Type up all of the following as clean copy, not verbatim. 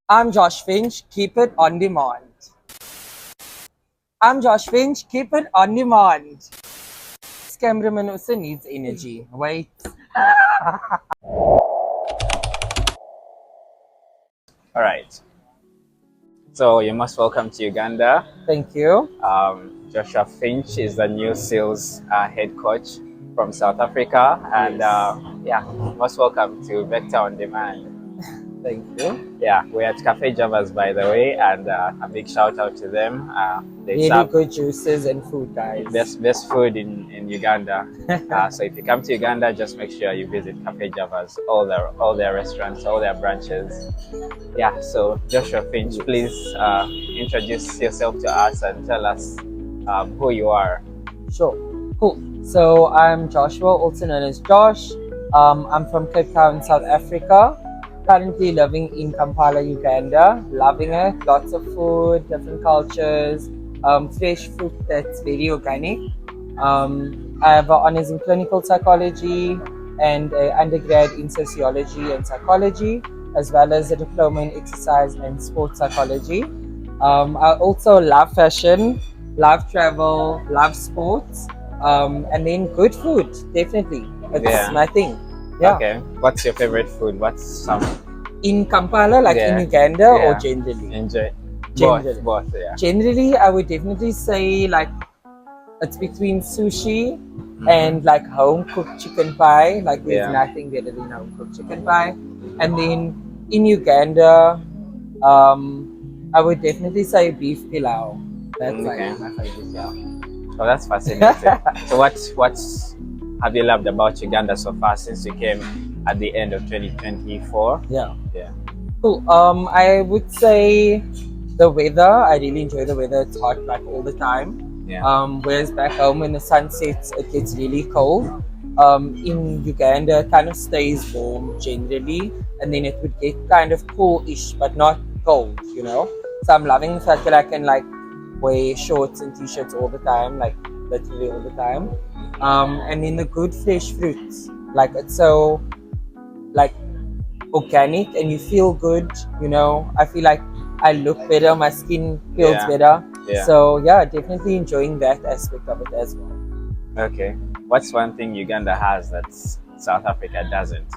I'm Josh Finch, keep it on demand. I'm Josh Finch, keep it on demand. This cameraman also needs energy. Wait. All right. So you're most welcome to Uganda. Thank you. Joshua Finch is the new sales head coach from South Africa, and most welcome to Vector on Demand. Thank you. Yeah, we're at Cafe Javas, by the way, and a big shout out to them. They Really serve good juices and food, guys. best food in Uganda. So if you come to Uganda, just make sure you visit Cafe Javas, all their restaurants, all their branches. Yeah. So Joshua Finch, please introduce yourself to us and tell us who you are. Sure. Cool. So I'm Joshua, also known as Josh. I'm from Cape Town, South Africa. Currently living in Kampala, Uganda. Loving it. Lots of food, different cultures, fresh fruit that's very organic. I have an honors in clinical psychology and an undergrad in sociology and psychology, as well as a diploma in exercise and sports psychology. I also love fashion, love travel, love sports, and then good food, definitely. It's my thing. Yeah. Okay. What's your favorite food? What's some In Kampala, like in Uganda, or generally? Generally. Both, yeah. Generally, I would definitely say like it's between sushi and like home cooked chicken pie. Like there's nothing better than home cooked chicken pie. And then in Uganda, I would definitely say beef pilau. That's like my favorite. Yeah. Oh, that's fascinating. So what's have you loved about Uganda so far since you came at the end of 2024? Yeah. Yeah. Cool. I would say the weather. I really enjoy the weather. It's hot like all the time. Yeah. Whereas back home when the sun sets, it gets really cold. In Uganda, it kind of stays warm generally, and then it would get kind of cool-ish, but not cold, you know. So I'm loving the fact that I can like wear shorts and t-shirts all the time, like literally all the time. And then the good fresh fruits, like it's so like organic and you feel good, you know. I feel like I look better, my skin feels better. Yeah. So yeah, definitely enjoying that aspect of it as well. Okay. What's one thing Uganda has that South Africa doesn't?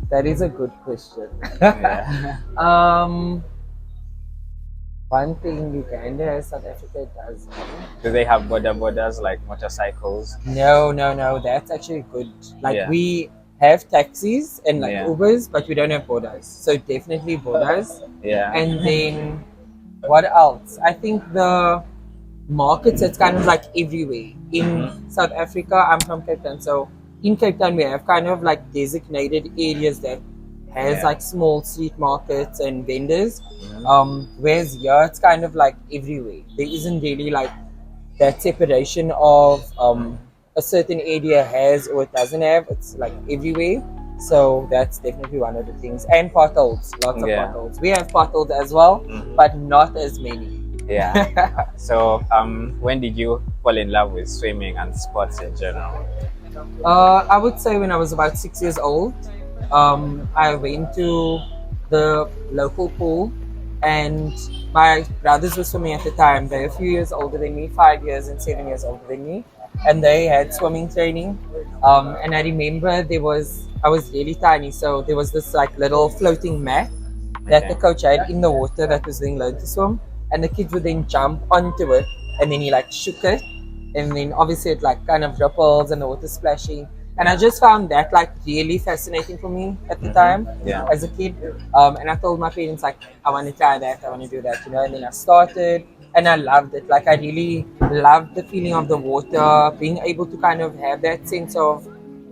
That is a good question. Yeah. One thing Uganda has, South Africa does. Do they have borders like motorcycles? No. That's actually good. Like we have taxis and like Ubers, but we don't have borders. So definitely borders. Yeah. And then what else? I think the markets, it's kind of like everywhere. In South Africa, I'm from Cape Town, so in Cape Town we have kind of like designated areas that has like small street markets and vendors. Whereas here it's kind of like everywhere. There isn't really like that separation of a certain area has or it doesn't have. It's like everywhere. So that's definitely one of the things. And potholes, lots of potholes. We have potholes as well, but not as many. Yeah. So when did you fall in love with swimming and sports in general? I would say when I was about 6 years old. I went to the local pool and my brothers were swimming at the time. They're a few years older than me, 5 years and 7 years older than me. And they had swimming training. And I remember I was really tiny. So there was this like little floating mat that the coach had in the water that was being learned to swim. And the kids would then jump onto it and then he like shook it. And then obviously it like kind of ripples and the water splashing. And I just found that like really fascinating for me at the time as a kid. And I told my parents like, I want to try that, I want to do that, you know. And then I started and I loved it. Like I really loved the feeling of the water, being able to kind of have that sense of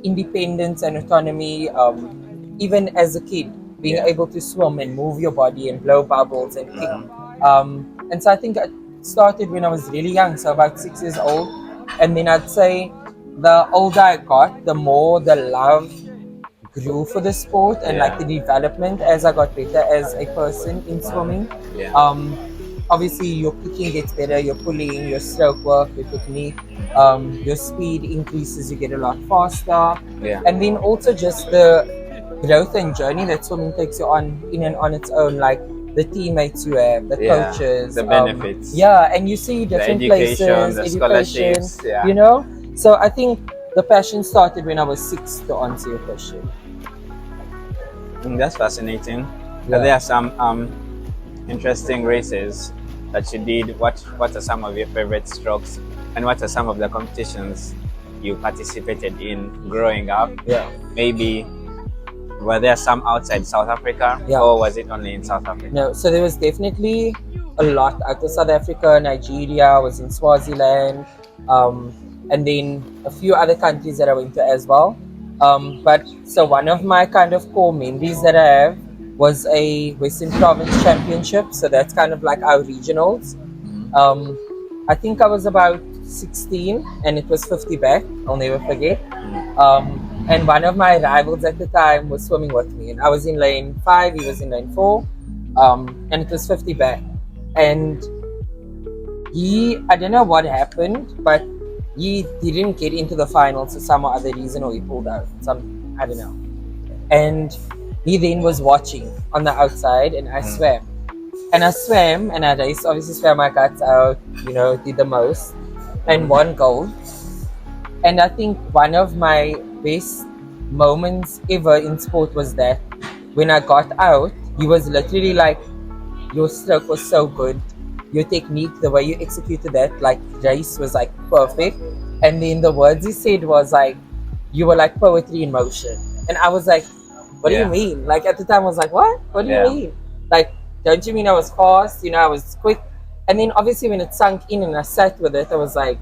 independence and autonomy. Even as a kid, being able to swim and move your body and blow bubbles and kick. And so I think I started when I was really young, so about 6 years old. And then I'd say the older I got, the more the love grew for the sport and like the development as I got better as a person in swimming. Obviously your kicking gets better, your pulling, your stroke work, your technique. Your speed increases, you get a lot faster. Yeah. And then also just the growth and journey that swimming takes you on in and on its own, like the teammates you have, the Yeah, coaches, the benefits. yeah, and you see The different education, places, the education, scholarships. Yeah. you know. So I think the passion started when I was 6, to answer your question. That's fascinating. Yeah. There are some interesting races that you did. What are some of your favorite strokes, and what are some of the competitions you participated in growing up? Yeah. Maybe were there some outside South Africa, Yeah. or was it only in South Africa? No, so there was definitely a lot out of South Africa, Nigeria, I was in Swaziland, and then a few other countries that I went to as well. But so one of my kind of core memories that I have was a Western Province Championship. So that's kind of like our regionals. I think I was about 16 and it was 50 back. I'll never forget. And one of my rivals at the time was swimming with me, and I was in lane 5, he was in lane 4, and it was 50 back. And I don't know what happened, but he didn't get into the finals for some other reason, or he pulled out. I don't know. And he then was watching on the outside, and I swam. And I swam, and I raced, obviously swam my guts out, did the most, and won gold. And I think one of my best moments ever in sport was that when I got out, he was literally like, your stroke was so good, your technique, the way you executed that like race was like perfect. And then the words he said was like, you were like poetry in motion. And I was like, what do you mean? Like at the time I was like, what do you mean? Like, don't you mean I was fast? I was quick. And then obviously when it sunk in and I sat with it, I was like,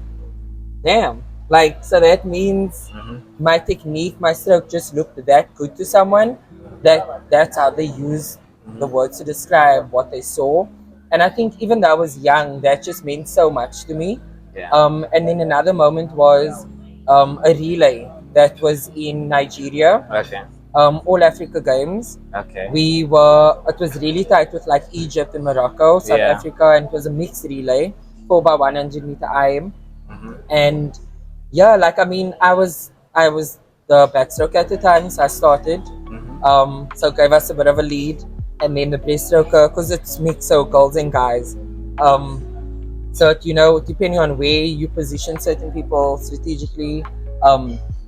damn. Like, so that means my technique, my stroke just looked that good to someone that's how they use the words to describe what they saw. And I think even though I was young, that just meant so much to me. Yeah. And then another moment was a relay that was in Nigeria. Okay. All Africa Games. Okay. It was really tight with like Egypt and Morocco, South Africa, and it was a mixed relay, 4x100 meter IM. And yeah, like, I mean, I was the backstroke at the time, so I started. So gave us a bit of a lead, and then the breaststroker, because it's mixed, so girls and guys. So depending on where you position certain people strategically,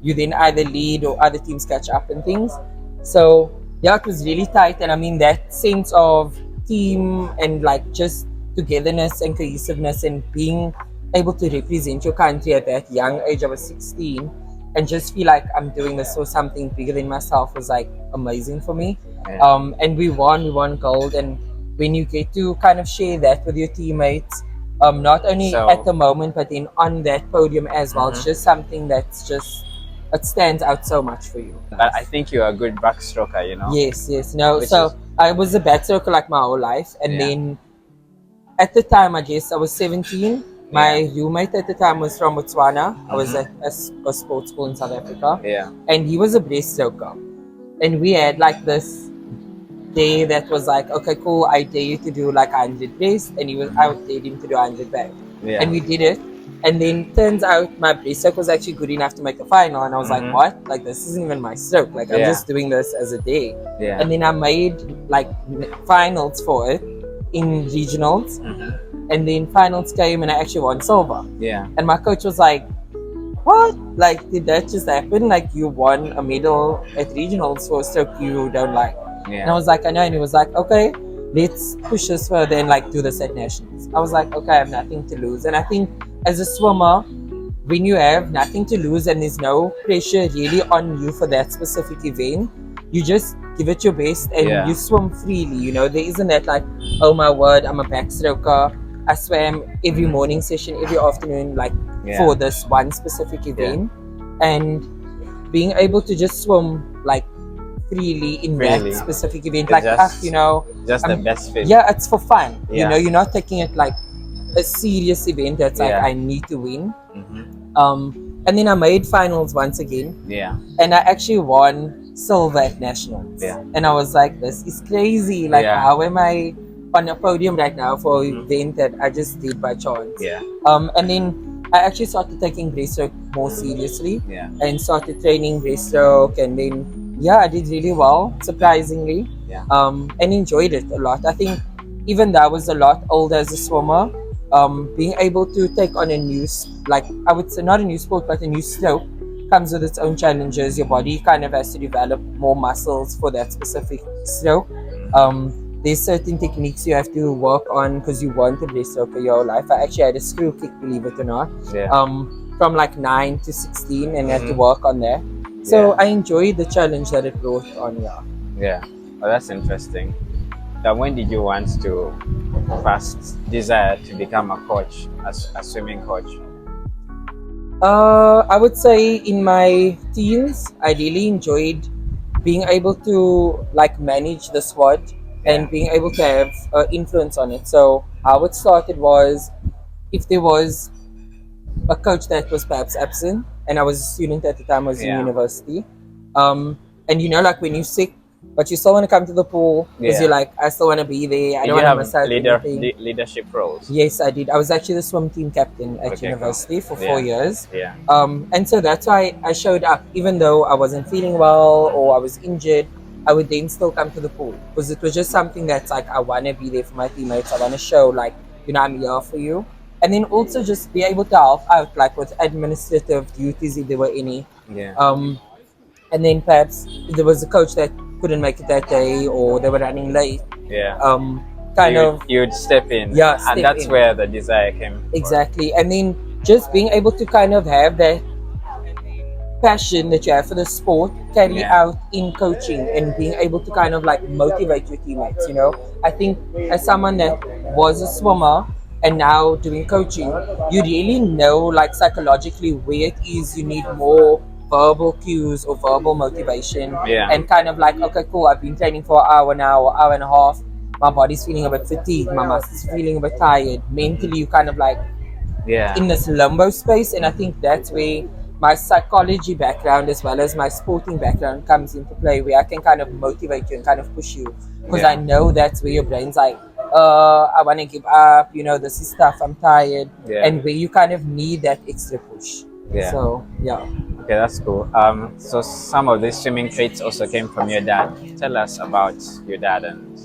you then either lead or other teams catch up and things. So yeah, it was really tight, and I mean that sense of team and like just togetherness and cohesiveness and being able to represent your country at that young age. I was 16, and just feel like I'm doing this for something bigger than myself was like amazing for me. And we won gold, and when you get to kind of share that with your teammates, not only at the moment but then on that podium as well, it's just something that's just, it stands out so much for you. But I think you're a good backstroker, Yes. No, so I was a backstroker like my whole life, and then at the time, I guess I was 17. My roommate at the time was from Botswana. I was at a sports school in South Africa. And he was a breaststroker. And we had like this day that was like, okay, cool, I dare you to do like 100 breast, and I would dare him to do 100 back. And we did it. And then turns out my breaststroke was actually good enough to make the final, and I was like, what? Like, this isn't even my stroke. Like, I'm just doing this as a day. And then I made like finals for it in regionals. And then finals came and I actually won silver. And my coach was like, what? Like, did that just happen? Like, you won a medal at regionals for a stroke you don't like. And I was like, I know. And he was like, okay, let's push this further and like do this at nationals. I was like, okay, I have nothing to lose. And I think as a swimmer, when you have nothing to lose and there's no pressure really on you for that specific event, you just give it your best and you swim freely. There isn't that like, oh my word, I'm a backstroker. I swam every morning session, every afternoon, like for this one specific event. And being able to just swim like freely in that specific event, like just the best fit. Yeah, it's for fun. You're not taking it like a serious event that's like I need to win. And then I made finals once again. And I actually won silver at nationals. And I was like, this is crazy. Like, how am I on a podium right now for an event that I just did by chance? And then I actually started taking breaststroke more seriously Yeah. and started training breaststroke, and then yeah, I did really well, surprisingly, Yeah. and enjoyed it a lot. I think even though I was a lot older as a swimmer, being able to take on a new, like I would say, not a new sport, but a new stroke comes with its own challenges. Your body kind of has to develop more muscles for that specific stroke. There's certain techniques you have to work on because you want to breaststroke your whole life. I actually had a screw kick, believe it or not, Yeah. from like 9 to 16, and had to Mhm. work on that. So Yeah. I enjoyed the challenge that it brought on. Yeah. Yeah. Oh, that's interesting. Then when did you want to first desire to become a coach, a swimming coach? I would say in my teens, I really enjoyed being able to like manage the squad Yeah. and being able to have influence on it. So how it started was, if there was a coach that was perhaps absent, and I was a student at the time, I was in Yeah. university. And you know, like when you're sick, but you still want to come to the pool because Yeah. you're like, I still want to be there. I Did don't you want to have miss out anything. leadership roles? Yes, I did. I was actually the swim team captain at Okay, cool. university for Yeah. 4 years. Yeah. And so that's why I showed up, even though I wasn't feeling well or I was injured. I would then still come to the pool because it was just something that's like, I want to be there for my teammates. I want to show, like, you know, I'm here for you. And then also just be able to help out, like with administrative duties if there were any. Yeah. And then perhaps if there was a coach that couldn't make it that day or they were running late, Yeah. kind of, You'd step in. yeah, And step that's in. where the desire came. Exactly. And then just being able to kind of have that passion that you have for the sport carry Yeah. out in coaching and being able to kind of like motivate your teammates, you know. I think as someone that was a swimmer and now doing coaching, you really know, like, psychologically where it is you need more verbal cues or verbal motivation. Yeah. And kind of like, okay, cool, I've been training for an hour now, or hour and a half, my body's feeling a bit fatigued, my muscles feeling a bit tired, mentally you kind of like Yeah. in this limbo space. And I think that's where my psychology background as well as my sporting background comes into play, where I can kind of motivate you and kind of push you, because Yeah. I know that's where your brain's like, I want to give up, you know, this is tough, I'm tired. Yeah. And where you kind of need that extra push. Yeah. So yeah. Okay, that's cool. So some of these swimming traits also came from your dad. Tell us about your dad and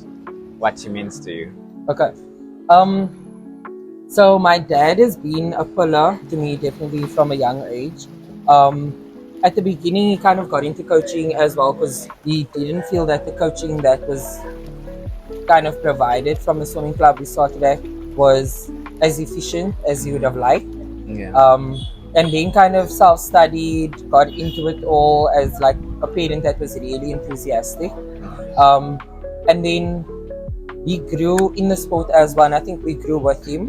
what he means to you. Okay. So my dad has been a pillar to me definitely from a young age. At the beginning, he kind of got into coaching as well because he didn't feel that the coaching that was kind of provided from the swimming club we started at was as efficient as he would have liked. Yeah. And then kind of self-studied, got into it all as like a parent that was really enthusiastic. And then he grew in the sport as well, and I think we grew with him.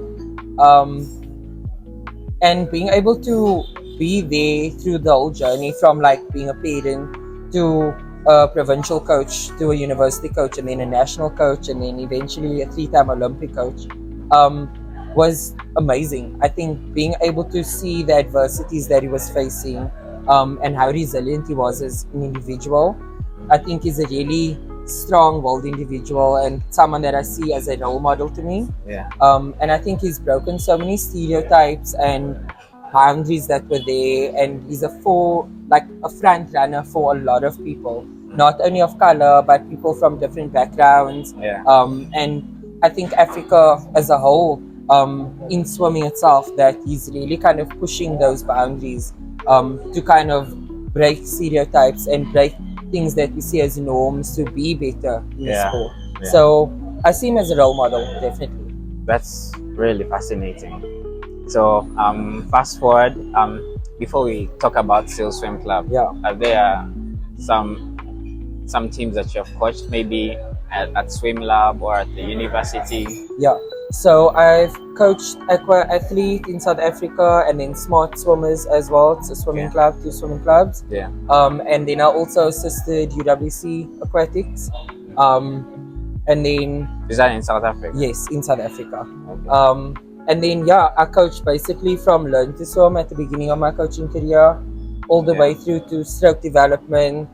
And being able to be there through the whole journey, from like being a parent to a provincial coach to a university coach and then a national coach and then eventually a 3-time Olympic coach, was amazing. I think being able to see the adversities that he was facing, and how resilient he was as an individual, I think is a really strong-willed individual and someone that I see as a role model to me. Yeah. And I think he's broken so many stereotypes and boundaries that were there, and he's a front runner for a lot of people, not only of color but people from different backgrounds. Yeah. And I think Africa as a whole, in swimming itself, that he's really kind of pushing those boundaries, to kind of break stereotypes and break things that we see as norms to be better in the Yeah. sport. Yeah. So I see him as a role model, definitely. That's really fascinating. So fast forward, before we talk about Seal Swim Club, Yeah. are there some teams that you have coached, maybe at Swim Lab or at the university? Yeah. So I've coached aqua athlete in South Africa and then smart swimmers as well. It's a swimming Yeah. club, 2 swimming clubs. Yeah. And then I also assisted UWC Aquatics. And then Is that in South Africa? yes, in South Africa. Okay. And then yeah, I coached basically from learn to swim at the beginning of my coaching career, all the Yeah. way through to stroke development,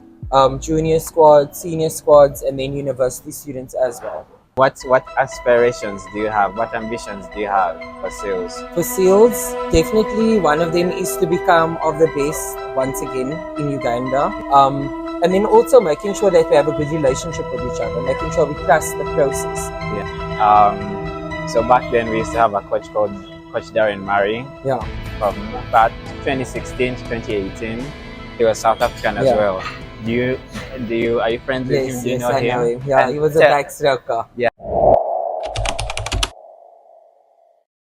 junior squads, senior squads, and then university students as well. What aspirations do you have? What ambitions do you have for sales? For sales, definitely one of them is to become of the best once again in Uganda. And then also making sure that we have a good relationship with each other, making sure we trust the process. Yeah. So back then we used to have a coach called Coach Darren Murray. Yeah. From about 2016 to 2018. He was South African as Yeah. well. Are you friends with him? Yes, Do you yes, know I him? know him. Yeah, And he was a backstroker. yeah.